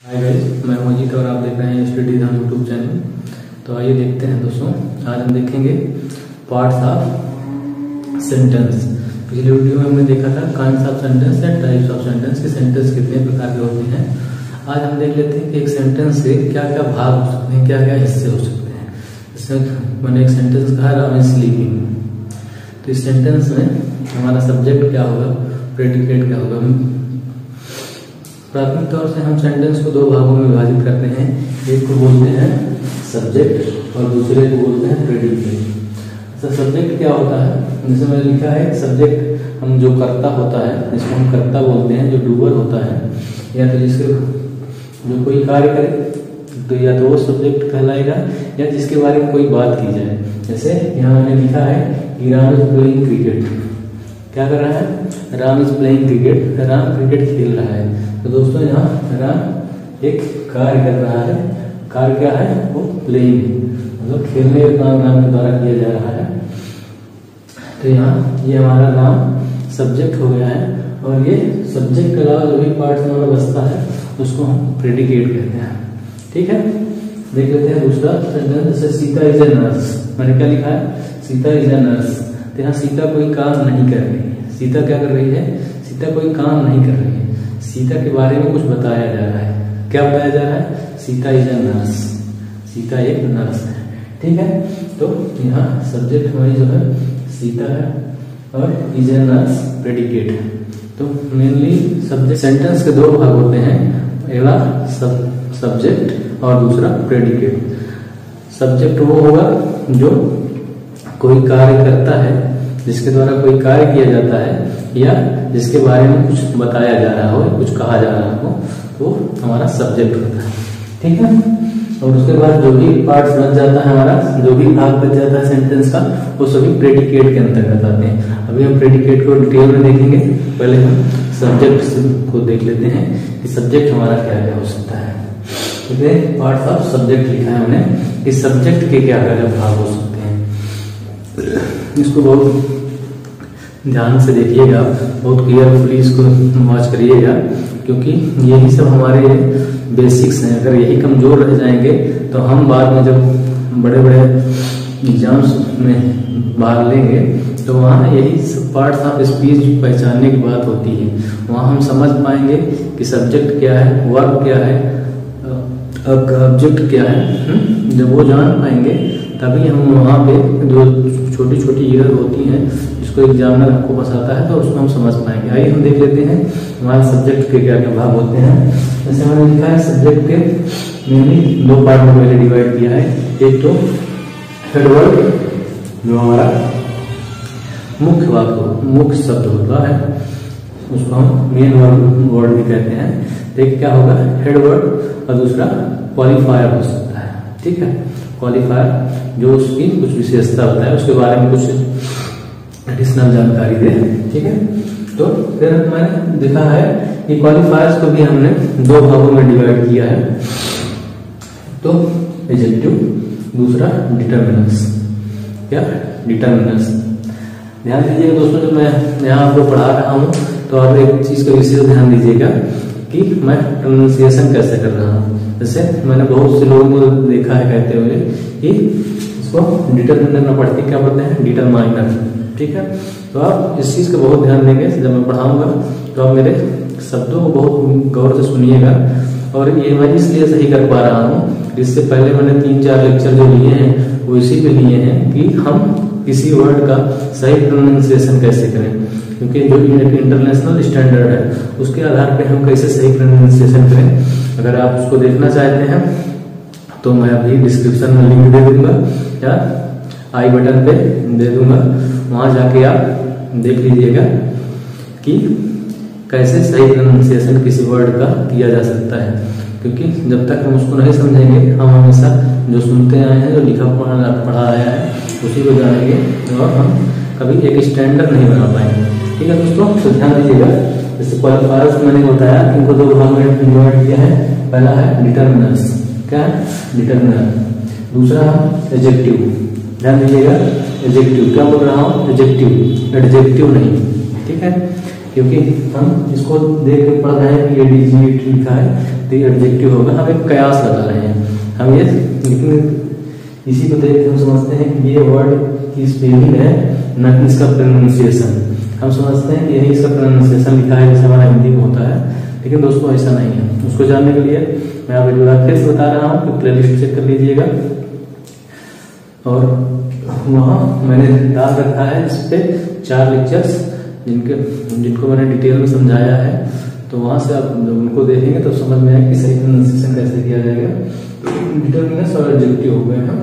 Hi guys, मैं मोजीत और आप देख रहे हैं स्टडी धाम यूट्यूब चैनल। तो आइए देखते हैं दोस्तों, आज हम देखेंगे पार्ट्स ऑफ सेंटेंस। पिछले वीडियो में हमने देखा था kinds of sentence and types of sentence के सेंटेंस कितने प्रकार के होते हैं। आज हम देख लेते हैं कि एक सेंटेंस से क्या क्या भाग हो सकते हैं, क्या क्या हिस्से हो सकते हैं। इसमें मैंने एक सेंटेंस कहा राम इज स्लीपिंग, तो इस सेंटेंस में हमारा सब्जेक्ट क्या होगा, प्रेडिकेट क्या होगा। प्राथमिक तौर से हम सेंटेंस को दो भागों में विभाजित करते हैं, एक को बोलते हैं सब्जेक्ट और दूसरे को बोलते हैं प्रेडिकेट। तो सब्जेक्ट क्या होता है, जैसे मैंने लिखा है सब्जेक्ट हम जो कर्ता होता है जिसको हम कर्ता बोलते हैं, जो डूअर होता है या तो जिसके जो कोई कार्य करे तो या तो वो सब्जेक्ट कहलाएगा या जिसके बारे में कोई बात की जाए। जैसे यहाँ मैंने लिखा है कि राम इज प्लेइंग क्रिकेट। क्या कर रहा है? Ram is playing cricket, Ram cricket खेल रहा है। तो दोस्तों यहाँ राम एक कार्य कर रहा है, कार्य क्या है? वो प्लेइंग, मतलब खेलने का काम राम के द्वारा किया जा रहा है। तो यहाँ ये हमारा नाम सब्जेक्ट हो गया है और ये सब्जेक्ट के अलावा जो भी पार्ट हमारा बचता है उसको हम प्रेडिकेट कहते हैं। ठीक है, देख लेते हैं दूसरा सेंटेंस। जैसे सीता इज ए नर्स, मैंने क्या लिखा है? Sita is a nurse. तो यहाँ सीता कोई काम नहीं कर रही है। सीता क्या कर रही है? सीता कोई काम नहीं कर रही है। सीता के बारे में कुछ बताया जा रहा है। क्या बताया जा रहा है? Sita is a nurse, Sita एक नर्स है। ठीक है, तो यहाँ सब्जेक्ट हमारी जो है सीता है और इज ए नर्स प्रेडिकेट है। तो मेनली सब्जेक्ट सेंटेंस के दो भाग होते हैं, पहला सब्जेक्ट और दूसरा प्रेडिकेट। सब्जेक्ट वो होगा जो कोई कार्य करता है, जिसके द्वारा कोई कार्य किया जाता है या जिसके बारे में कुछ बताया जा रहा हो, कुछ कहा जा रहा हो, वो हमारा सब्जेक्ट होता है। ठीक है, और उसके बाद जो भी पार्ट्स बच जाता है हमारा, जो भी भाग बच जाता है सेंटेंस का, वो सभी प्रेडिकेट के अंतर्गत आते हैं। अभी हम प्रेडिकेट को डिटेल में देखेंगे। पहले हम सब्जेक्ट को देख लेते हैं कि सब्जेक्ट हमारा क्या क्या हो सकता है। ठीक है, पार्ट्स ऑफ सब्जेक्ट लिखा है हमने कि सब्जेक्ट के क्या क्या भाग हो सकते हैं। इसको बहुत ध्यान से देखिएगा, बहुत केयरफुली इसको वॉच करिएगा, क्योंकि यही सब हमारे बेसिक्स हैं। अगर यही कमजोर रह जाएंगे तो हम बाद में जब बड़े बड़े एग्जाम्स में भाग लेंगे तो वहाँ यही सब पार्ट्स ऑफ स्पीच पहचानने की बात होती है। वहाँ हम समझ पाएंगे कि सब्जेक्ट क्या है, वर्ब क्या है, ऑब्जेक्ट क्या है। जब वो जान पाएंगे तभी हम वहाँ पे जो छोटी छोटी एरर होती हैं जिसको एग्जामिनर हमको बताता है तो उसको हम समझ पाएंगे। आइए हम देख लेते हैं हमारे सब्जेक्ट के क्या क्या भाग होते हैं। जैसे मैंने लिखा है सब्जेक्ट के मेनली दो पार्ट में पहले डिवाइड किया है। एक तो हेडवर्ड जो हमारा मुख्य वाक्य मुख्य शब्द होता है, उसको हम मेन वर्ड भी कहते हैं। एक क्या होगा? हेडवर्ड, और दूसरा क्वालिफायर हो सकता है। ठीक है, क्वालिफायर जो उसकी कुछ विशेषता होता है, उसके बारे में कुछ एडिशनल जानकारी दे। ठीक है, तो फिर मैंने देखा है कि क्वालिफायर्स को भी हमने दो भागों में डिवाइड किया है। तो एडजेक्टिव, दूसरा डिटरमिनर्स। क्या? डिटरमिनर्स। ध्यान दीजिएगा दोस्तों, जब मैं यहाँ आपको पढ़ा रहा हूँ तो आप एक चीज का विशेष ध्यान दीजिएगा कि मैं प्रोनाउंसिएशन कैसे कर रहा हूँ। जैसे मैंने बहुत से लोगों को देखा है कहते हुए कि इसको डिटरमिनर न पढ़ते क्या पढ़ते हैं? डिटरमाइनर। ठीक है, तो आप इस चीज का बहुत ध्यान देंगे। जब मैं पढ़ाऊंगा तो आप मेरे शब्दों को बहुत गौर से सुनिएगा। और ये मैं इसलिए सही कर पा रहा हूँ, इससे पहले मैंने 3-4 लेक्चर जो लिए हैं वो इसी पे लिए हैं कि हम किसी वर्ड का सही प्रोनाउंसिएशन कैसे करें, क्योंकि जो इंटरनेशनल स्टैंडर्ड है उसके आधार पे हम कैसे सही प्रोनाउंसिएशन करें। अगर आप उसको देखना चाहते हैं तो मैं अभी डिस्क्रिप्शन में लिंक दे दूंगा या आई बटन पे दे दूंगा, वहां जाके आप देख लीजिएगा कि कैसे सही प्रोनाउंसिएशन किसी वर्ड का किया जा सकता है। क्योंकि जब तक हम उसको नहीं समझेंगे, हम हमेशा जो सुनते आए हैं, जो लिखा पढ़ा आया है उसी को जानेंगे और हम कभी एक स्टैंडर्ड नहीं बना पाएंगे। ठीक है दोस्तों, तो ध्यान दीजिएगा। जैसे क्वालिफायर्स मैंने बताया, इनको दो भाग में डिवाइड किया है। पहला है डिटरमिनर्स। क्या है? डिटरमिनर। दूसरा है एडजेक्टिव। ध्यान दीजिएगा, एडजेक्टिव क्या बोल रहा हूँ? एडजेक्टिव, एडजेक्टिव नहीं। ठीक है, क्योंकि हम इसको देख के पढ़ रहे हैं कि एडजेक्टिव लिखा है, एडजेक्टिव होगा। हम एक कयास बता रहे हैं हम ये, लेकिन इसी को देख के हम समझते हैं कि ये वर्ड की स्पेलिंग है, न कि इसका प्रोनाउंसिएशन। हम समझते हैं कि यही इसका प्रोनाउंसिएशन लिखा है जैसे हमारा हिंदी में होता है, लेकिन दोस्तों ऐसा नहीं है। उसको जानने के लिए मैं आप एक बार फिर से बता रहा हूँ कि प्लेलिस्ट चेक कर लीजिएगा, और वहाँ मैंने डाल रखा है इस पे 4 लेक्चर्स जिनको मैंने डिटेल में समझाया है। तो वहां से आप उनको देखेंगे तो समझ में आएगा कि सही प्रोनाउंसिएशन कैसे किया जाएगा। डिटरमिनर्स और एडजेक्टिव हो गए हैं।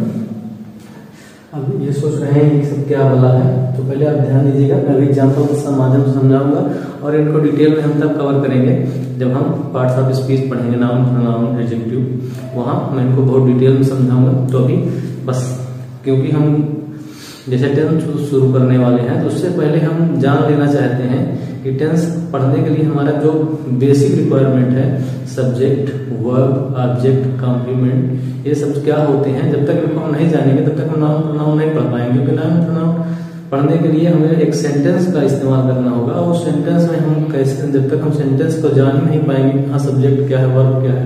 अब ये सोच रहे हैं कि सब क्या बोला है, तो पहले आप ध्यान दीजिएगा। मैं अभी एग्जाम्पल के माध्यम से समझाऊंगा और इनको डिटेल में हम तब कवर करेंगे जब हम पार्ट्स ऑफ स्पीच पढ़ेंगे, नाउन, प्रोनाउन, एडजेक्टिव। वहां मैं इनको बहुत डिटेल में समझाऊंगा। तो अभी बस क्योंकि हम जैसे टेंस शुरू करने वाले हैं तो उससे पहले हम जान लेना चाहते हैं कि टेंस पढ़ने के लिए हमारा जो बेसिक रिक्वायरमेंट है, सब्जेक्ट, वर्ब, ऑब्जेक्ट, कॉम्प्लीमेंट, ये सब क्या होते हैं। जब तक इनको हम नहीं जानेंगे तब तक हम नाउन प्रोनाउन नहीं पढ़ पाएंगे, क्योंकि नाउन प्रोनाउन पढ़ने के लिए हमें एक सेंटेंस का इस्तेमाल करना होगा। और उस सेंटेंस में हम कैसे, जब तक हम सेंटेंस को जान नहीं पाएंगे हाँ सब्जेक्ट क्या है, वर्ब क्या है,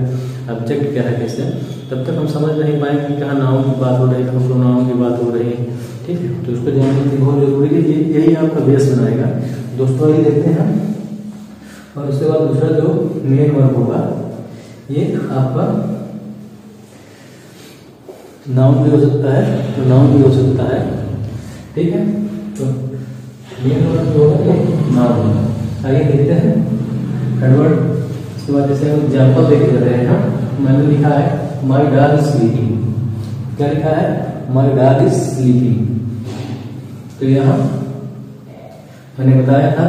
ऑब्जेक्ट क्या है, कैसे, तब तक हम समझ नहीं पाएंगे कि कहाँ नाउन की बात हो रही है, कहाँ प्रोनाउन की बात हो रही है। ठीक है, तो उसको जानने की बहुत जरूरी है। यही आपका बेस बनाएगा। दोस्तों ये देखते हैं। और उसके बाद दूसरा जो मेन वर्ब होगा ये आपका नाउन भी हो सकता है, तो नाउन भी हो सकता है। ठीक है, तो मेन वर्ब जो होगा ये नाउन होगा। आगे देखते हैं हेडवर्ड। इसके बाद जैसे हम एग्जाम्पल देख रहे हैं, मैंने लिखा है माई डॉग इज स्लीपिंग। क्या लिखा है? My dog is sleeping. तो यहाँ मैंने बताया था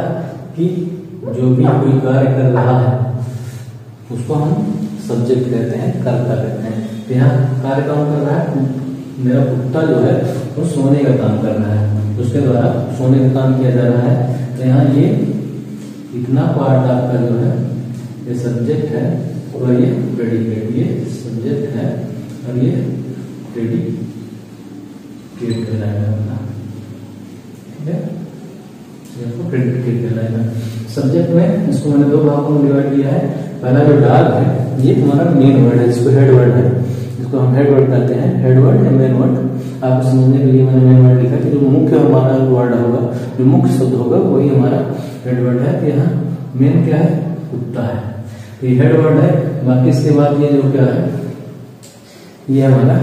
कि जो भी कोई कार्य कर रहा है उसको हम सब्जेक्ट कहते हैं, कर्ता कहते हैं। तो यहाँ कार्य काम कर रहा है, मेरा कुत्ता जो है वो सोने का काम कर रहा है, उसके द्वारा सोने का काम किया जा रहा है। तो यहाँ ये इतना पार्ट आपका जो है ये सब्जेक्ट है और ये प्रेडिकेट। ये सब्जेक्ट है और ये प्रेडिकेट कहलाएगा। ठीक है, इसको प्रेडिकेट कहलाएगा। सब्जेक्ट में इसको मैंने 2 भागों में डिवाइड किया है। पहला जो डॉग है ये हमारा मेन वर्ड है, जिसको हेड वर्ड है, जिसको हम हेड वर्ड कहते हैं। हेड वर्ड या मेन वर्ड आपको समझने के लिए मैंने मेन वर्ड लिखा कि जो मुख्य हमारा वर्ड होगा, जो मुख्य शब्द होगा वही हमारा हेड वर्ड है। यहाँ मेन क्या है? कुत्ता है, ये हेड वर्ड है। बाकी इसके बाद ये जो क्या है ये हमारा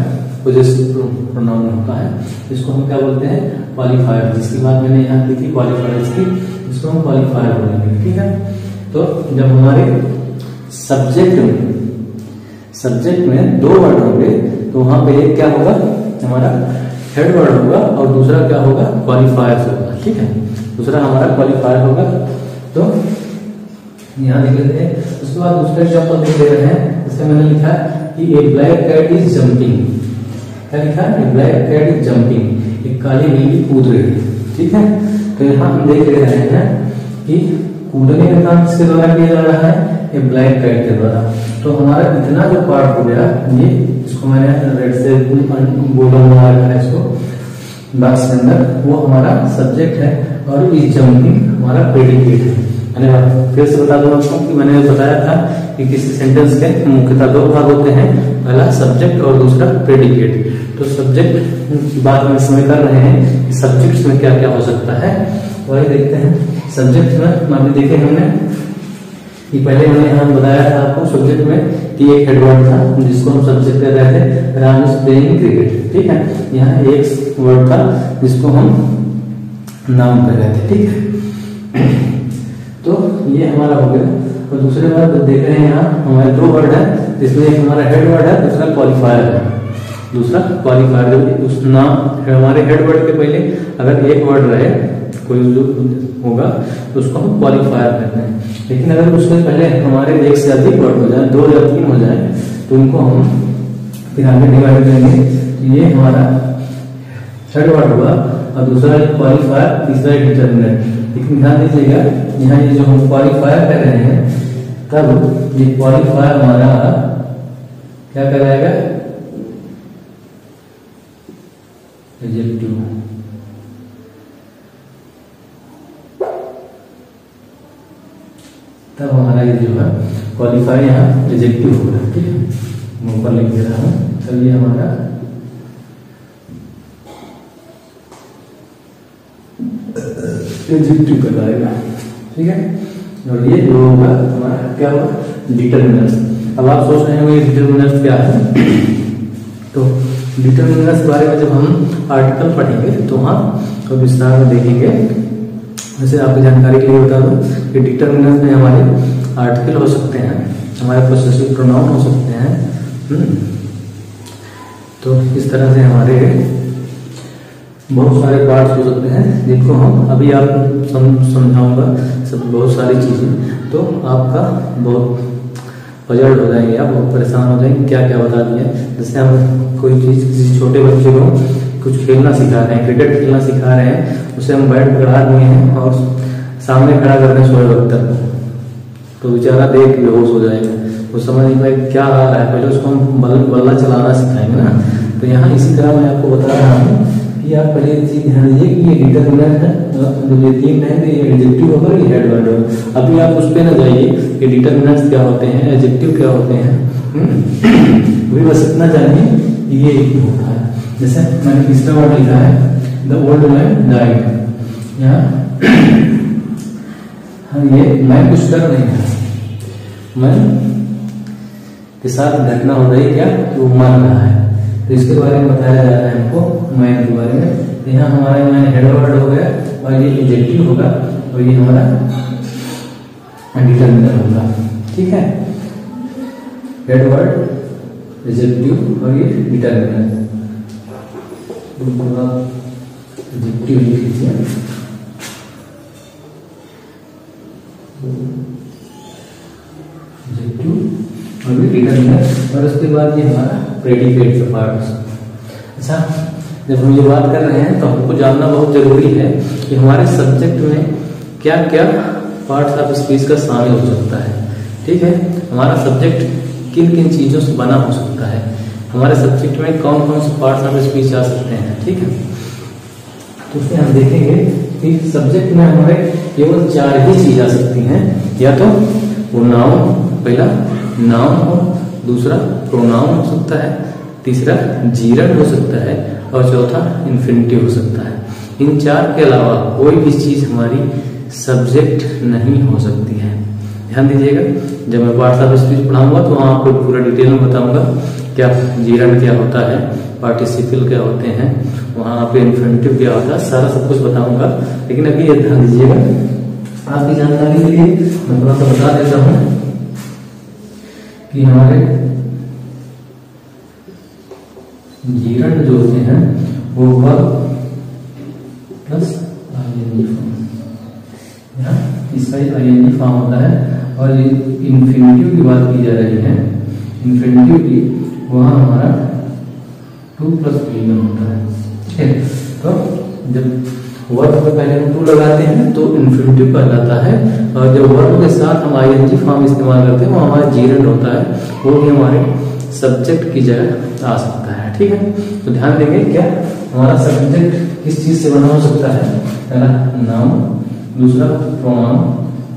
पोजेसिव प्रोनाउन होता है, इसको हम क्या बोलते हैं? क्वालिफायर। जिसकी बात मैंने यहाँ की थी क्वालिफायर की, इसको हम क्वालिफायर बोलेंगे। ठीक है, तो जब हमारे सब्जेक्ट में 2 वर्ड होंगे तो वहां पे एक क्या होगा? हमारा हेड वर्ड होगा और दूसरा क्या होगा? क्वालिफायर होगा। ठीक है, दूसरा हमारा क्वालिफायर होगा। तो यहाँ देख लेते हैं। उसके बाद दूसरा एग्जाम्पल देख ले रहे हैं। इसमें मैंने लिखा कि ए ब्लैक कैट इज जंपिंग। क्या लिखा है? ए ब्लैक कैट इज जंपिंग, एक काली बिल्ली कूद रही है। ठीक है, तो यहाँ हम देख रहे हैं कि कूदने का काम किसके द्वारा किया जा रहा है? ए ब्लैक कैट के द्वारा। तो हमारा इतना जो पार्ट हो गया ये, इसको मैंने रेड से बोला हुआ है इसको बॉक्स के अंदर, वो हमारा सब्जेक्ट है और इस जंपिंग हमारा प्रेडिकेट है। मैंने फिर से बता दूं आपको कि मैंने बताया था कि किसी सेंटेंस के मुख्यतः 2 भाग होते हैं, पहला सब्जेक्ट और दूसरा प्रेडिकेट। तो सब्जेक्ट की बात में समय कर रहे हैं कि सब्जेक्ट्स में क्या क्या हो सकता है, वही देखते हैं। सब्जेक्ट में मान लीजिए देखे हमने कि पहले मैंने यहाँ बताया था आपको सब्जेक्ट में कि एक हेडवर्ड था जिसको हम सब्जेक्ट कह रहे थे, राम इज प्लेइंग क्रिकेट। ठीक है, यहाँ एक वर्ड था जिसको हम नाउन कह रहे थे। ठीक है, तो ये हमारा हो गया। और दूसरे बार देख रहे हैं यहाँ हमारे 2 वर्ड है, जिसमें एक हमारा हेड वर्ड है, दूसरा क्वालिफायर है। दूसरा क्वालिफायर जब उस नाम हमारे हेड वर्ड के पहले अगर एक वर्ड रहे कोई जो होगा तो उसको हम क्वालिफायर कहते हैं। लेकिन अगर उसके पहले हमारे 1 से अधिक वर्ड हो जाए, 2 या 3 हो जाए, तो उनको हम फिर आगे डिवाइड करेंगे। ये हमारा हेड वर्ड हुआ और दूसरा क्वालिफायर, तीसरा डिटरमिनेंट। लेकिन ध्यान दीजिएगा यहाँ ये जो हम क्वालिफायर कर रहे हैं, तब ये क्वालिफायर हमारा क्या कहलाएगा? एडजेक्टिव। तब हमारा ये जो है क्वालिफाई यहाँ एडजेक्टिव होगा, ठीक है, मैं ऊपर लिख दे रहा हूँ। चलिए हमारा एडजेक्टिव कहलाएगा, ठीक है। और ये जो होगा हमारा क्या होगा, डिटरमिनर्स। अब आप सोच रहे होंगे डिटरमिनर्स क्या है, तो डिटरमिनर्स के बारे में जब हम आर्टिकल पढ़ेंगे तो हम तो विस्तार में देखेंगे। वैसे आपकी जानकारी के लिए बता दूं कि डिटरमिनर्स में हमारे आर्टिकल हो सकते हैं, हमारे पोसेसिव प्रोनाउन हो सकते हैं। तो इस तरह से हमारे बहुत सारे पार्ट्स हो सकते हैं जिनको हम अभी आपको समझाऊंगा सब बहुत सारी चीजें, तो आपका बहुत पजल हो जाएंगे, आप बहुत परेशान हो जाएंगे क्या क्या बता दिए। जैसे हम कोई चीज किसी छोटे बच्चे को कुछ खेलना सिखा रहे हैं, क्रिकेट खेलना सिखा रहे हैं, उसे हम बैट पकड़ा दिए हैं और सामने खड़ा कर रहे हैं शोएब अख्तर को, तो बेचारा देख के बेहोश हो जाएगा, वो समझ नहीं पाएगा क्या आ रहा है। पहले उसको हम बल्ला चलाना सिखाएंगे ना। तो यहाँ इसी तरह मैं आपको बता रहा हूँ कि आप पहले चीज ध्यान दीजिए कि ये डिटरमिनर है, जब ये तीन है तो ये एडजेक्टिव होगा, ये हेड वर्ड होगा। अभी आप उस पे ना जाइए कि डिटरमिनर्स क्या होते हैं, एडजेक्टिव क्या होते हैं, वही बस इतना जानिए ये एक होता है। जैसे मैंने तीसरा वर्ड लिखा है द ओल्ड मैन डाइड, यहाँ ये मैं कुछ कर नहीं रहा, मैं के साथ घटना हो रही क्या कि वो मर रहा है, तो इसके बारे में बताया जा रहा है हमको मैन के बारे में। यहाँ हमारा मैन हेड वर्ड हो गया और ये एडजेक्टिव होगा और ये हमारा डिटरमिनर होगा, ठीक है। हेड वर्ड, एडजेक्टिव और ये डिटरमिनर। एडजेक्टिव लिख लीजिए, एडजेक्टिव और ये डिटरमिनर, और उसके बाद ये हमारा प्रेडिकेट का पार्ट। अच्छा, जब हम ये बात कर रहे हैं तो हमको जानना बहुत जरूरी है कि हमारे सब्जेक्ट में क्या क्या पार्ट्स ऑफ स्पीच का शामिल हो सकता है, ठीक है। हमारा सब्जेक्ट किन किन चीजों से बना हो सकता है, हमारे सब्जेक्ट में कौन कौन से पार्ट्स ऑफ स्पीच आ सकते हैं, ठीक है। तो उसमें हम देखेंगे कि सब्जेक्ट में हमारे केवल 4 ही चीज आ सकती हैं, या तो वो नाउन, पहला नाउन हो, दूसरा प्रोनाउन हो सकता है, तीसरा जीरंड हो सकता है और चौथा इन्फिनिटिव हो सकता है। इन 4 के अलावा कोई भी चीज हमारी सब्जेक्ट नहीं हो सकती है। ध्यान दीजिएगा, जब मैं पार्ट्स ऑफ स्पीच पढ़ाऊंगा तो वहां आपको पूरा डिटेल में बताऊंगा क्या जीरंड क्या होता है, पार्टिसिपल क्या होते हैं, वहां पे इन्फिनिटिव क्या होता है, सारा सब कुछ बताऊंगा। लेकिन अभी ये ध्यान दीजिएगा, आपकी जानकारी के लिए मैं थोड़ा सा बता देता हूँ कि हमारे जीरंड जो होते हैं वो वर्ब प्लस आईएनजी फॉर्म, इसका आईएनजी फॉर्म होता है। और इन्फिनिटिव की बात की जा रही है, इन्फिनिटिव की वहां हमारा 2 + 3 होता है, ठीक है। तो जब वर्ब में पहले हम 2 लगाते हैं तो इन्फिनिटिव कहलाता है, और जब वर्ब के साथ हम आईएनजी फॉर्म इस्तेमाल करते हैं वो हमारा जीरंड होता है, वो भी हमारे सब्जेक्ट की जगह आ सकता है, ठीक है। तो ध्यान देंगे क्या हमारा सब्जेक्ट किस चीज से बना हो सकता है, पहला नाउन, दूसरा प्रोनाउन,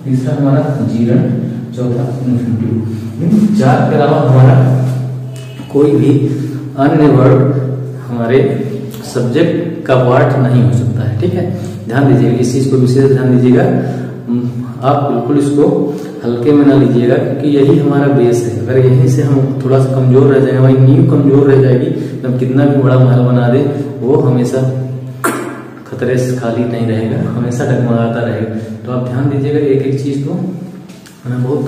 तीसरा हमारा जीरंड, चौथा इन्फिनिटिव। इन 4 के अलावा हमारा कोई भी अन्य वर्ड हमारे सब्जेक्ट का पार्ट नहीं हो सकता है, ठीक है। ध्यान दीजिएगा, इस चीज को विशेष ध्यान दीजिएगा, आप बिल्कुल इसको हल्के में ना लीजिएगा, क्योंकि यही हमारा बेस है। अगर यहीं से हम थोड़ा सा कमजोर रह जाएंगे, हमारी नींव कमजोर रह जाएगी, तो हम कितना भी बड़ा महल बना दे वो हमेशा खतरे से खाली नहीं रहेगा, हमेशा डगमगाता रहेगा। तो आप ध्यान दीजिएगा एक एक चीज को, मैं बहुत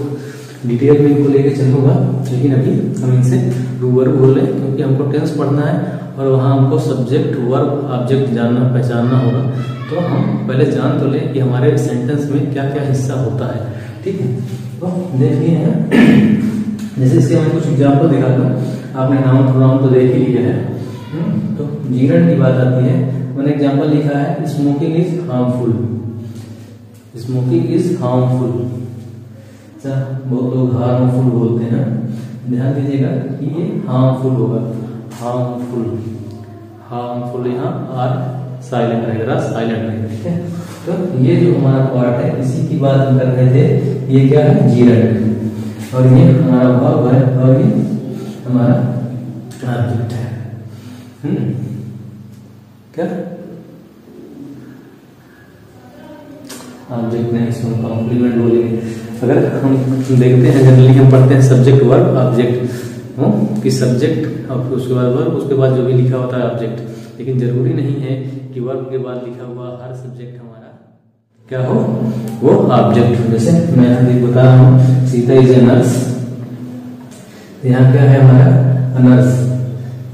डिटेल में इनको लेके चलूंगा, लेकिन अभी हम इनसे रूबरू बोल रहे हैं क्योंकि हमको टेंस पढ़ना है और वहाँ हमको सब्जेक्ट, वर्ब, ऑब्जेक्ट जानना, पहचानना होगा। तो हम पहले जान तो लें कि हमारे सेंटेंस में क्या क्या हिस्सा होता है, ठीक है। तो देखिए हैं, जैसे इसके मैं कुछ एग्जाम्पल दिखाता हूँ। आपने नाउन प्रोनाउन तो देख ही लिया है, तो जीरंड की बात आती है। मैंने एग्जाम्पल लिखा है smoking is harmful, smoking is harmful. बहुत लोग हार्मफुल बोलते हैं, ध्यान दीजिएगा कि ये हार्मफुल होगा, हार्मफुल, हार्मफुल, यहाँ आर साइलेंट रहेगा, साइलेंट रहेगा, ठीक है। तो ये जो हमारा पार्ट है इसी की बात हम कर रहे थे, ये क्या है जीरंड। और ये हमारा वर्ब है और ये हमारा ऑब्जेक्ट है। क्या ऑब्जेक्ट नहीं, इसमें कॉम्प्लीमेंट बोलेंगे। अगर हम देखते हैं जनरली हम पढ़ते हैं सब्जेक्ट वर्ब ऑब्जेक्ट कि सब्जेक्ट और उसके बाद वर्ब, उसके बाद जो भी लिखा होता है ऑब्जेक्ट, लेकिन जरूरी नहीं है कि वर्ब के बाद लिखा हुआ हर सब्जेक्ट हमारा क्या हो, वो ऑब्जेक्ट हो। जैसे मैं यहाँ बता रहा हूँ सीता इज ए नर्स, यहाँ क्या है हमारा नर्स,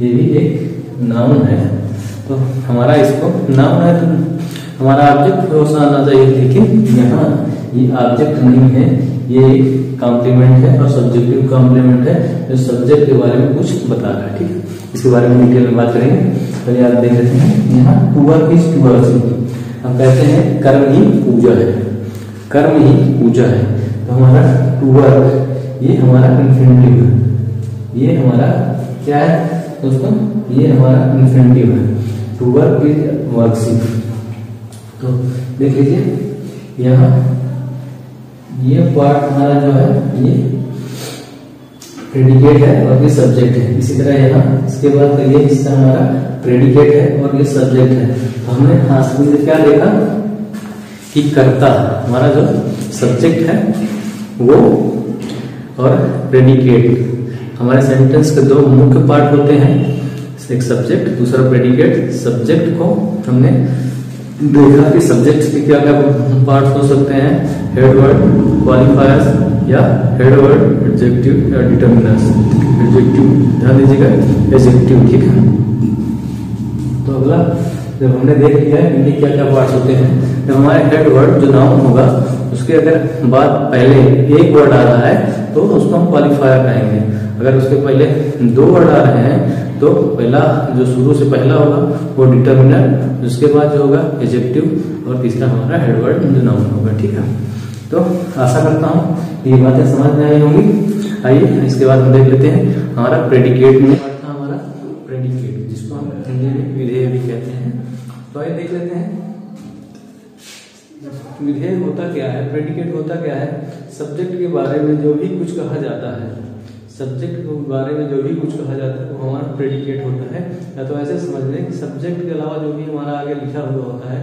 ये भी एक नाउन है, तो हमारा इसको नाउन है तो हमारा ऑब्जेक्ट रोशन आना चाहिए, लेकिन यहाँ ये ऑब्जेक्ट नहीं है, ये एक कॉम्प्लीमेंट है और सब्जेक्टिव कॉम्प्लीमेंट है जो सब्जेक्ट के बारे में कुछ बता रहा है। ठीक है, इसके बारे में डिटेल में बात करेंगे। पहले आप देख लेते हैं यहाँ to work is to work, हम कहते हैं कर्म ही पूजा है, कर्म ही पूजा है, तो हमारा टू वर्क ये हमारा इन्फिनिटिव है, ये हमारा क्या है दोस्तों, ये हमारा इन्फिनिटिव है, टू वर्क इज वर्कशिप। तो देख लीजिए यहाँ ये पार्ट हमारा जो है ये प्रेडिकेट है और ये सब्जेक्ट है, इसी तरह यहाँ इसके बाद तो ये हिस्सा हमारा प्रेडिकेट है और ये सब्जेक्ट है। तो हमने हाथ में क्या देखा कि कर्ता हमारा जो सब्जेक्ट है वो और प्रेडिकेट, हमारे सेंटेंस के दो मुख्य पार्ट होते हैं, एक सब्जेक्ट दूसरा प्रेडिकेट। सब्जेक्ट को हमने देखा कि सब्जेक्ट के क्या क्या पार्ट्स हो सकते हैं, हेड वर्ड, क्वालिफायर्स या हेड वर्ड, एडजेक्टिव या डिटरमिनर्स। एडजेक्टिव ध्यान दीजिएगा, एडजेक्टिव, ठीक है। तो अगला जब हमने देख लिया है इनके क्या क्या पार्ट्स होते हैं, जब हमारे हेड वर्ड जो नाउन होगा उसके अगर बाद पहले एक वर्ड आ रहा है तो उसको हम क्वालिफायर कहेंगे, अगर उसके पहले दो वर्ड आ रहे हैं तो पहला जो शुरू से पहला होगा वो डिटरमिनर, उसके बाद जो होगा एडजेक्टिव और तीसरा हमारा हेड वर्ड जो नाउन होगा। ठीक है, तो आशा करता हूँ ये बातें समझ में आई होंगी। आइए इसके बाद हम देख लेते हैं हमारा प्रेडिकेट में हमारा प्रेडिकेट जिसको हम हिंदी में विधेय भी कहते हैं। तो आइए देख लेते हैं विधेय होता क्या है, प्रेडिकेट होता क्या है। सब्जेक्ट के बारे में जो भी कुछ कहा जाता है, सब्जेक्ट के बारे में जो भी कुछ कहा जाता है वो हमारा प्रेडिकेट होता है। या तो ऐसे समझ लें कि सब्जेक्ट के अलावा जो भी हमारा आगे लिखा हुआ होता है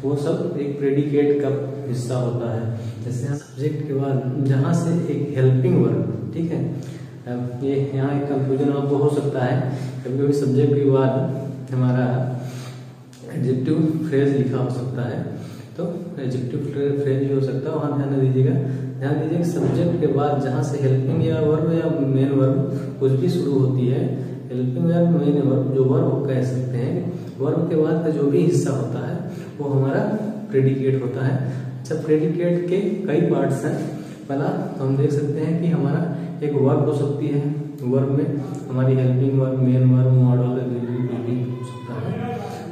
वो सब एक प्रेडिकेट का हिस्सा होता है। जैसे सब्जेक्ट के बाद जहाँ से एक हेल्पिंग वर्ब, ठीक है, ये यहाँ एक कंफ्यूजन आपको हो सकता है, कभी कभी सब्जेक्ट के बाद हमारा एडजेक्टिव फ्रेज लिखा हो सकता है, तो एडजेक्टिव फ्रेज भी हो सकता है, वहाँ ध्यान दीजिएगा। ध्यान दीजिए सब्जेक्ट के बाद जहाँ से हेल्पिंग या वर्ब या मेन वर्ब कुछ भी शुरू होती है, हेल्पिंग या मेन वर्ब जो वर्ब कह सकते हैं, वर्ब के बाद का जो भी हिस्सा होता है वो हमारा प्रेडिकेट होता है। अच्छा, प्रेडिकेट के कई पार्ट्स हैं। पहला तो हम देख सकते हैं कि हमारा एक वर्ब हो सकती है, वर्ब में हमारी helping verb, main verb, model हो सकता है,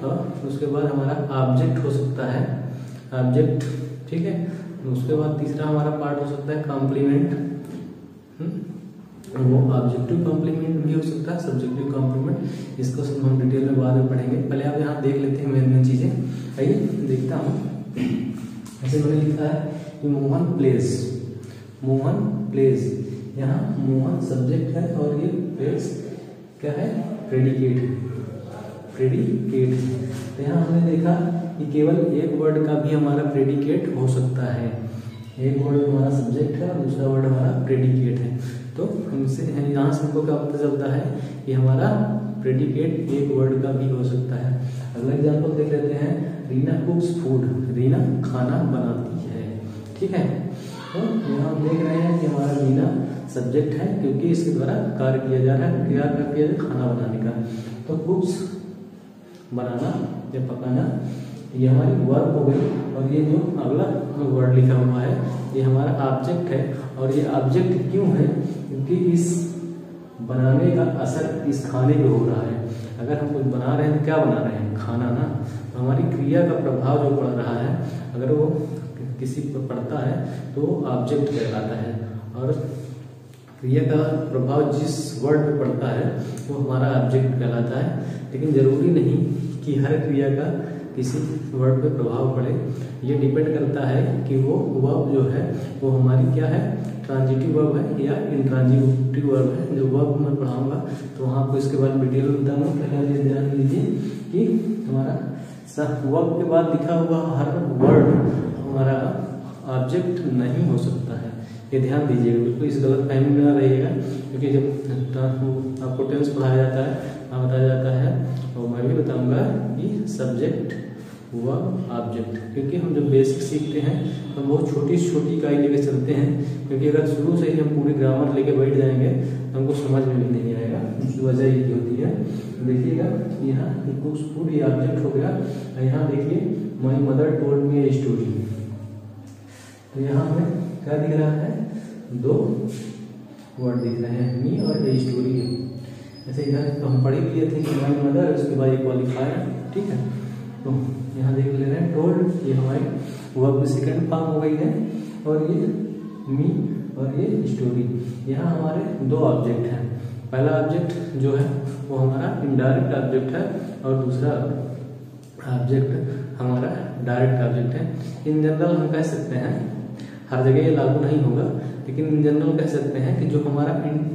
और उसके बाद हमारा ऑब्जेक्ट हो सकता है, ऑब्जेक्ट, ठीक है। उसके बाद तीसरा हमारा पार्ट हो सकता है कॉम्प्लीमेंट, वो ऑब्जेक्टिव कॉम्प्लीमेंट भी हो सकता है, सब्जेक्टिव कॉम्प्लीमेंट, इसको सब हम डिटेल में बाद में पढ़ेंगे। पहले आप यहाँ देख लेते हैं मेन चीजें। आइए देखता हूँ, ऐसे मैंने लिखा है कि मोहन प्लेज, मोहन प्लेज, यहाँ मोहन सब्जेक्ट है और ये प्लेज क्या है, प्रेडिकेट, प्रेडिकेट। तो यहाँ हमने देखा कि केवल एक वर्ड का भी हमारा प्रेडिकेट हो सकता है, एक वर्ड हमारा सब्जेक्ट है और दूसरा वर्ड हमारा प्रेडिकेट है। तो हमसे यहाँ से हमको क्या पता चलता है कि हमारा प्रेडिकेट एक वर्ड का भी हो सकता है। अगला एग्जांपल देख लेते हैं, रीना कुक्स फूड, रीना खाना बनाती है, ठीक है। तो यहाँ हम देख रहे हैं कि हमारा रीना सब्जेक्ट है क्योंकि इसके द्वारा कार्य किया जा रहा है, क्या कार्य किया जा रहा है, खाना बनाने का। तो कुक्स बनाना या पकाना ये हमारी वर्ब हो गई, और ये जो अगला वर्ड लिखा हुआ है ये हमारा ऑब्जेक्ट है। और ये ऑब्जेक्ट क्यों है, क्योंकि इस बनाने का असर इस खाने पे हो रहा है। अगर हम कुछ बना रहे हैं तो क्या बना रहे हैं, खाना ना, तो हमारी क्रिया का प्रभाव जो पड़ रहा है अगर वो किसी पर पड़ता है तो ऑब्जेक्ट कहलाता है, और क्रिया का प्रभाव जिस वर्ड पे पड़ता है वो हमारा ऑब्जेक्ट कहलाता है। लेकिन जरूरी नहीं कि हर क्रिया का किसी वर्ड पे प्रभाव पड़े, ये डिपेंड करता है कि वो वर्ब जो है वो हमारी क्या है, ट्रांजिटिव वर्ब है या इंट्रांजिटिव वर्ब है। जो वर्ब मैं पढ़ाऊंगा तो वहाँ आपको इसके बारे में डिटेल में बताऊंगा। पहले ये ध्यान दीजिए कि हमारा वर्ब के बाद लिखा हुआ हर वर्ड हमारा ऑब्जेक्ट नहीं हो सकता है, ये ध्यान दीजिएगा, बिल्कुल इस गलत फहमी में ना रहिएगा। क्योंकि जब आपको टेंस पढ़ाया जाता है, बताया जाता है, और मैं भी बताऊंगा कि सब्जेक्ट वर्ब ऑब्जेक्ट, क्योंकि हम जब बेसिक सीखते हैं तो बहुत छोटी छोटी इकाई लेके चलते हैं। क्योंकि अगर शुरू से ही हम पूरी ग्रामर लेके बैठ जाएंगे तो हमको समझ में भी नहीं आएगा। इसकी वजह ये होती है, देखिएगा यहाँ फूड ये ऑब्जेक्ट हो गया। यहाँ देखिए my mother told me a story, तो यहाँ हमें क्या दिख रहा है, दो वर्ड दिख रहे हैं, मी और ए स्टोरी। जैसे इधर तो हम पढ़ ही लिए थे कि माई मदर, उसके बाद ये क्वालिफायर, ठीक है। तो यहाँ देख ले रहे हैं टोल्ड, ये हमारी वर्ब की सेकंड फॉर्म हो गई है, और ये मी और ये स्टोरी। यहाँ हमारे दो ऑब्जेक्ट हैं। पहला ऑब्जेक्ट जो है वो हमारा इनडायरेक्ट ऑब्जेक्ट है, और दूसरा ऑब्जेक्ट हमारा डायरेक्ट ऑब्जेक्ट है। इन जनरल हम कह सकते हैं, हर जगह ये लागू नहीं होगा, लेकिन इन जनरल कह सकते हैं कि जो हमारा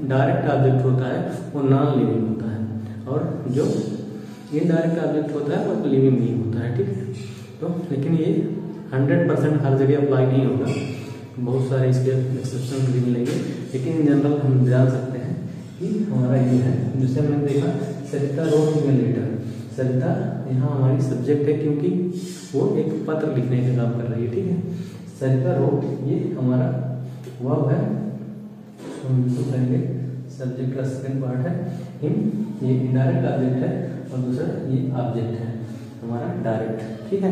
डायरेक्ट ऑब्जेक्ट होता है वो नॉन लिविंग होता है, और जो इनडायरेक्ट ऑब्जेक्ट होता है वो लिविंग नहीं होता है, ठीक है। तो लेकिन ये 100% हर जगह अप्लाई नहीं होगा, बहुत सारे इसके एक्सेप्शन भी मिलेंगे, लेकिन इन जनरल हम जान सकते हैं कि हमारा ये है। जैसे हमने देखा सरिता रोट मी ए लेटर, सरिता यहाँ हमारी सब्जेक्ट है क्योंकि वो एक पत्र लिखने का काम कर रही है, ठीक है। सरिता रोट ये हमारा वर्ब है, हम इसको कहेंगे सब्जेक्ट का सेकंड पार्ट है। हिम ये इनडायरेक्ट ऑब्जेक्ट है, और दूसरा ये ऑब्जेक्ट है हमारा डायरेक्ट, ठीक है।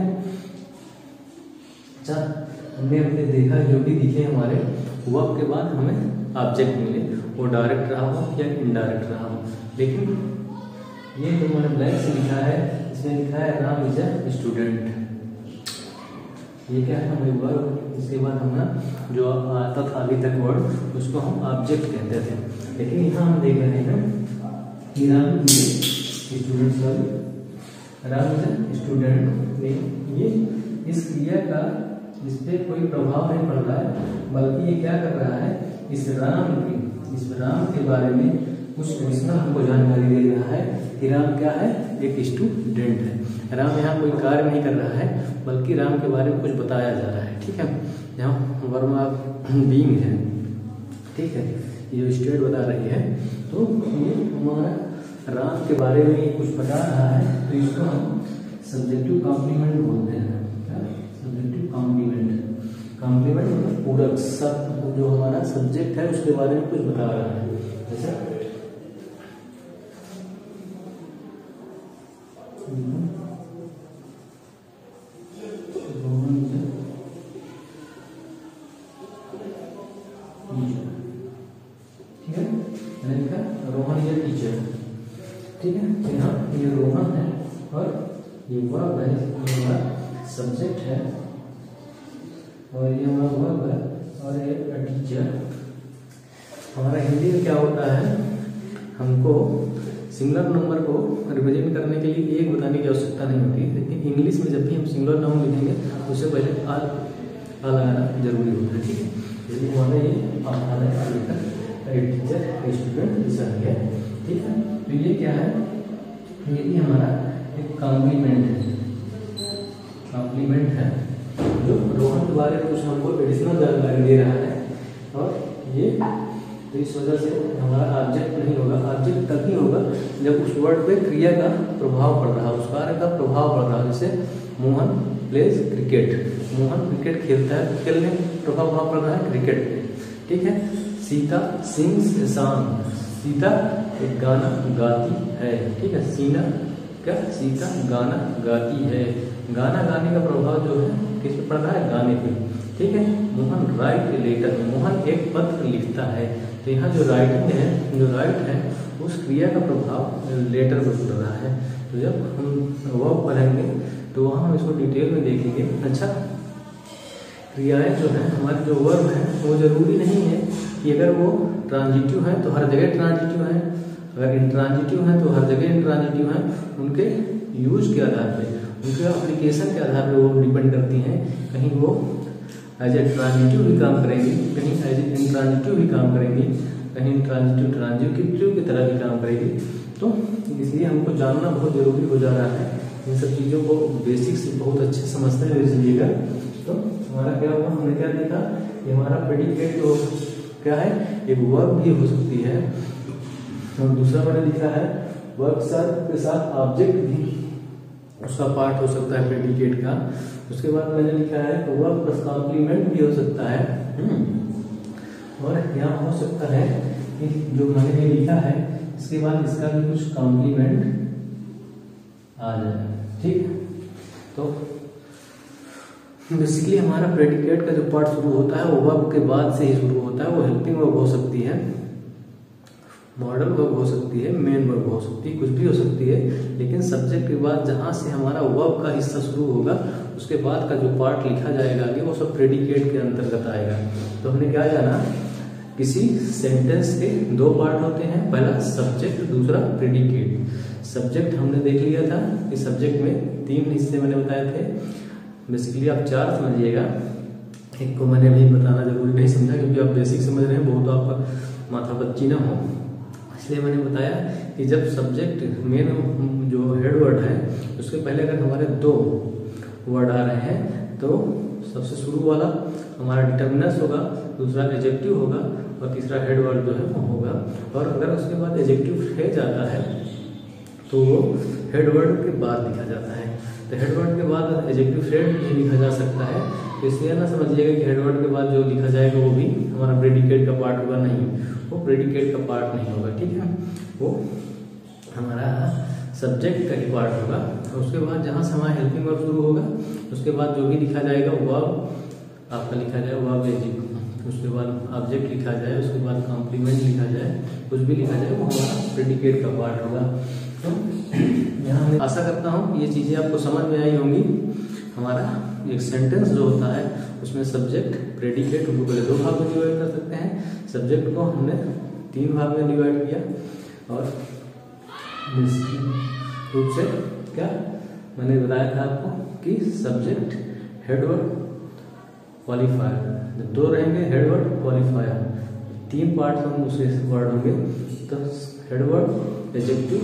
अच्छा, हमने देखा जो भी दिखे हमारे वर्ब के बाद हमें ऑब्जेक्ट मिले, वो डायरेक्ट रहा हो या इनडायरेक्ट रहा हो। लेकिन ये जो मैंने ब्लैंक से लिखा है, इसमें लिखा है राम इज ए स्टूडेंट, ये क्या है हमारी वर्ब। इसके बाद हम ना जो आता था अभी तक वर्ड, उसको हम ऑब्जेक्ट कहते थे, लेकिन यहाँ हम देख रहे हैं कि Ram student, Ram is student, ये इस क्रिया का इस पे कोई प्रभाव नहीं पड़ रहा है, बल्कि ये क्या कर रहा है, इस राम के बारे में कुछ एडिशनल हमको जानकारी दे रहा है कि राम क्या है, एक स्टूडेंट है। राम यहाँ कोई कार्य नहीं कर रहा है, बल्कि राम के बारे में कुछ बताया जा रहा है, ठीक है। यहाँ वर्मा बीइंग है, ठीक है, ये स्टेट बता रही है, तो ये हमारा राम के बारे में कुछ बता रहा है, तो इसको हम सब्जेक्टिव कॉम्प्लीमेंट बोलते हैं। सब्जेक्टिव कॉम्प्लीमेंट, कॉम्प्लीमेंट मतलब पूरक, सब जो हमारा सब्जेक्ट है उसके बारे में कुछ बता रहा है। जैसे ठीक है, मैंने लिखा रोहन ये टीचर, ठीक है। यहाँ ये रोहन है और ये वर्ब है, ये हमारा सब्जेक्ट है, और ये हमारा वर्ब है, और ये टीचर। हमारा हिंदी में क्या होता है, हमको सिंगुलर नंबर को रिप्रेजेंट करने के लिए एक बताने की आवश्यकता नहीं होती, लेकिन इंग्लिश में जब भी हम सिंगुलर नाउन लिखेंगे उससे पहले आ लगाना जरूरी होता है, ठीक है। इसलिए हमारा ये टीचर स्टूडेंट ऐसा है, ठीक है। तो ये क्या है, ये भी हमारा एक कॉम्प्लीमेंट है, कॉम्प्लीमेंट है, जो रोहन के बारे में कुछ हमको एडिशनल जानकारी दे रहा है। और ये तो इस वजह से हमारा ऑब्जेक्ट नहीं होगा, ऑब्जेक्ट तभी होगा जब उस वर्ड पे क्रिया का प्रभाव पड़ रहा है, उस कार्य का प्रभाव पड़ रहा है। जैसे Mohan pledge cricket, Mohan cricket खेलता है, तो खेलने प्रभाव पड़ रहा है क्रिकेट पे, ठीक है। Sita sings a song, Sita एक गाना गाती है, ठीक है। सीता गाना गाती है, गाना गाने का प्रभाव जो है किस पे पड़ रहा है, गाने पे, ठीक है। Mohan write a letter, Mohan एक पत्र लिखता है, तो यहाँ जो राइटिंग है, जो राइट है, उस क्रिया का प्रभाव लेटर पर पड़ रहा है। तो जब हम वर्ब पढ़ेंगे तो वहाँ हम इसको डिटेल में देखेंगे। अच्छा, क्रियाएं जो है हमारे जो वर्ब है वो जरूरी नहीं है कि अगर वो ट्रांजिटिव है तो हर जगह ट्रांजिटिव है, अगर इंट्रांजिटिव है तो हर जगह इंट्रांजिटिव है। उनके यूज के आधार पे, उनके एप्लीकेशन के आधार पे वो डिपेंड करती हैं। कहीं वो एज ए ट्रांजिटिव भी काम करेंगी, कहीं एज ए इंट्रांजिटिव भी काम करेंगी, कहीं ट्रांजिटिव की तरह भी काम करेगी। तो इसलिए हमको जानना बहुत जरूरी हो जा रहा है, इन सब चीज़ों को बेसिक से बहुत अच्छे समझते हुए चलिएगा। तो हमारा क्या हुआ, हमने क्या देखा कि हमारा प्रेडिकेट जो क्या है, एक वर्ब भी हो सकती है, और दूसरा मैंने लिखा है वर्ब के साथ ऑब्जेक्ट भी उसका पार्ट हो सकता है प्रेडिकेट का। उसके बाद मैंने लिखा है वर्ब प्लस कॉम्प्लीमेंट भी हो सकता है, और यहाँ हो सकता है कि जो मैंने लिखा है इसके बाद इसका भी कुछ कॉम्प्लीमेंट आ जाए। ठीक, तो बेसिकली हमारा प्रेडिकेट का जो पार्ट शुरू होता है वो वर्ब के बाद से ही शुरू होता है। वो हेल्पिंग वर्ब हो सकती है, मॉडल वर्ब हो सकती है, मेन वर्ब हो सकती है, कुछ भी हो सकती है, लेकिन सब्जेक्ट के बाद जहां से हमारा वर्ब का हिस्सा शुरू होगा उसके बाद का जो पार्ट लिखा जाएगा आगे वो सब प्रेडिकेट के अंतर्गत आएगा। तो हमने क्या जाना, किसी सेंटेंस के दो पार्ट होते हैं, पहला सब्जेक्ट, दूसरा प्रेडिकेट। सब्जेक्ट हमने देख लिया था कि सब्जेक्ट में 3 हिस्से मैंने बताए थे, बेसिकली आप 4 समझिएगा, एक को मैंने अभी बताना जरूरी नहीं समझा क्योंकि आप बेसिक समझ रहे हैं, बहुत आपका माथा बच्ची ना हो, इसलिए मैंने बताया कि जब सब्जेक्ट मेन जो हेड वर्ड है उसके पहले अगर हमारे 2 वर्ड आ रहे हैं तो सबसे शुरू वाला हमारा डिटर्मिनस होगा, दूसरा एडजेक्टिव होगा और तीसरा हेड वर्ड जो है वो होगा। और अगर उसके बाद एडजेक्टिव फ्रेज आता है तो वो हेड वर्ड के बाद लिखा जाता है। तो हेड वर्ड के बाद एडजेक्टिव फ्रेज भी लिखा जा सकता है, तो इसलिए ना समझिएगा कि हेड वर्ड के बाद जो लिखा जाएगा वो भी हमारा प्रेडिकेट का पार्ट होगा, नहीं, वो प्रेडिकेट का पार्ट नहीं होगा। ठीक है, वो हमारा सब्जेक्ट का ही पार्ट होगा। उसके बाद जहाँ से हमारा हेल्पिंग वर्ब शुरू होगा उसके बाद जो भी लिखा जाएगा वर्ब आपका लिखा जाए, वर्ब एडजेक्टिव, उसके बाद ऑब्जेक्ट लिखा जाए, उसके बाद कॉम्प्लीमेंट लिखा जाए, कुछ भी लिखा जाए वो हमारा प्रेडिकेट का पार्ट होगा। तो यहाँ मैं आशा करता हूँ ये चीज़ें आपको समझ में आई होंगी। हमारा एक सेंटेंस जो होता है उसमें सब्जेक्ट, प्रेडिकेट, उनको पहले 2 भाग में डिवाइड कर सकते हैं। सब्जेक्ट को हमने 3 भाग में डिवाइड किया, और रूप से क्या मैंने बताया था आपको कि सब्जेक्ट, हेडवर्ड, क्वालिफायर, जब 2 रहेंगे हेडवर्ड, क्वालिफायर, 3 पार्ट हम उसके वर्ड होंगे, तो हेडवर्ड, एडजेक्टिव,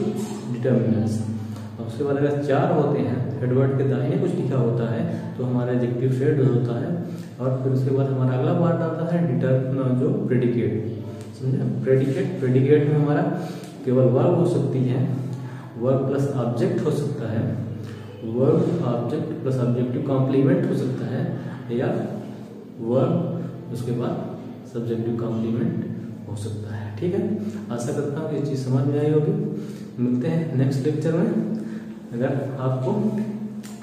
डिटर्मिनेंस। और उसके बाद अगर 4 होते हैं, हेडवर्ड के दाहिने कुछ लिखा होता है तो हमारा एडजेक्टिव फ्रेज होता है, और फिर उसके बाद हमारा अगला पार्ट आता है जो प्रेडिकेट, समझे। प्रेडिकेट में हमारा केवल वर्ब हो सकती है, वर्ब प्लस ऑब्जेक्ट हो सकता है, verb object plus objective complement हो सकता है, या वर्ब उसके बाद सब्जेक्टिव कॉम्प्लीमेंट हो सकता है। ठीक है, आशा करता हूँ ये चीज़ समझ में आई होगी। मिलते हैं नेक्स्ट लेक्चर में। अगर आपको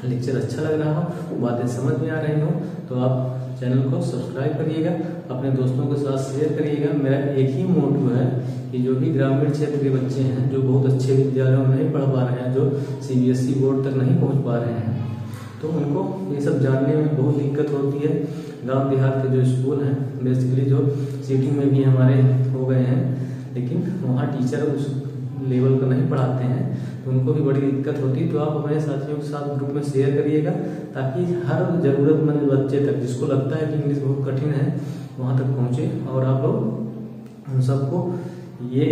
लेक्चर अच्छा लग रहा हो, बातें समझ में आ रही हो, तो आप चैनल को सब्सक्राइब करिएगा, अपने दोस्तों के साथ शेयर करिएगा। मेरा एक ही मोटिव है कि जो भी ग्रामीण क्षेत्र के बच्चे हैं जो बहुत अच्छे विद्यालयों में नहीं पढ़ पा रहे हैं, जो CBSE बोर्ड तक नहीं पहुंच पा रहे हैं, तो उनको ये सब जानने में बहुत दिक्कत होती है। गांव देहात के जो स्कूल हैं, बेसिकली जो सिटी में भी हमारे हो गए हैं, लेकिन वहाँ टीचर उस लेवल का नहीं पढ़ाते हैं, तो उनको भी बड़ी दिक्कत होती है। तो आप अपने साथियों के साथ ग्रुप में शेयर करिएगा, ताकि हर ज़रूरतमंद बच्चे तक, जिसको लगता है कि इंग्लिश बहुत कठिन है, वहाँ तक पहुँचे, और आप लोग उन सबको ये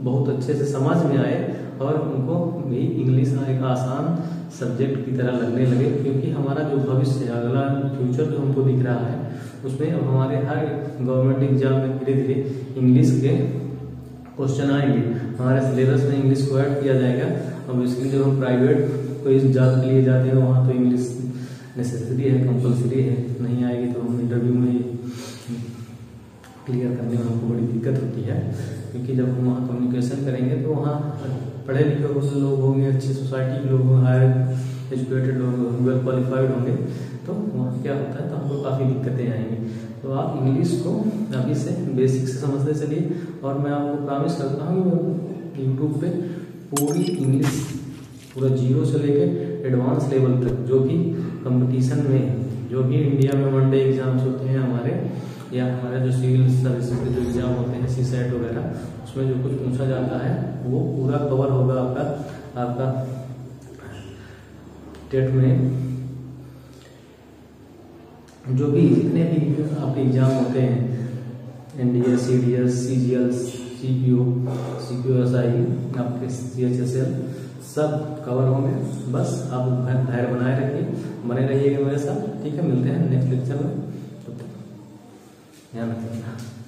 बहुत अच्छे से समझ में आए और उनको भी इंग्लिश एक आसान सब्जेक्ट की तरह लगने लगे। क्योंकि हमारा जो भविष्य है, अगला फ्यूचर जो हमको दिख रहा है, उसमें अब हमारे हर गवर्नमेंट एग्जाम में धीरे धीरे इंग्लिश के क्वेश्चन आएंगे। हमारे सिलेबस में इंग्लिश को ऐड किया जाएगा। अब इसके लिए जब हम प्राइवेट कोई जॉब के लिए जाते हैं, वहाँ तो इंग्लिश नेसेसरी है, कंपलसरी है, नहीं आएगी तो हम इंटरव्यू में क्लियर करने में हमको बड़ी दिक्कत होती है। क्योंकि जब हम वहाँ कम्युनिकेशन करेंगे तो वहाँ पढ़े लिखे लोग होंगे, अच्छी सोसाइटी के लोग होंगे, हायर एजुकेटेड लोग होंगे, वेल क्वालिफाइड होंगे, तो वहाँ क्या होता है, तो हमको काफ़ी दिक्कतें आएंगी। तो आप इंग्लिश को अभी से बेसिक से समझते चलिए, और मैं आपको प्रॉमिस करता हूँ यूट्यूब पे पूरी इंग्लिश पूरा 0 से लेकर एडवांस लेवल तक, जो भी कंपटीशन में, जो भी इंडिया में वनडे एग्जाम्स होते हैं हमारे, या हमारे जो सिविल सर्विस के जो एग्जाम होते हैं, CSAT वगैरह, उसमें जो कुछ पूछा जाता है वो पूरा कवर होगा आपका टेट में जो भी जितने भी आपके एग्जाम होते हैं, NDS, CDS, CGL, CPO, CPOSI, आपके CHSL, सब कवर होंगे। बस आप धैर्य बनाए रखिए, बने रहिएगा मेरे साथ। ठीक है, मिलते हैं नेक्स्ट लेक्चर में, तब तक ध्यान रखिएगा।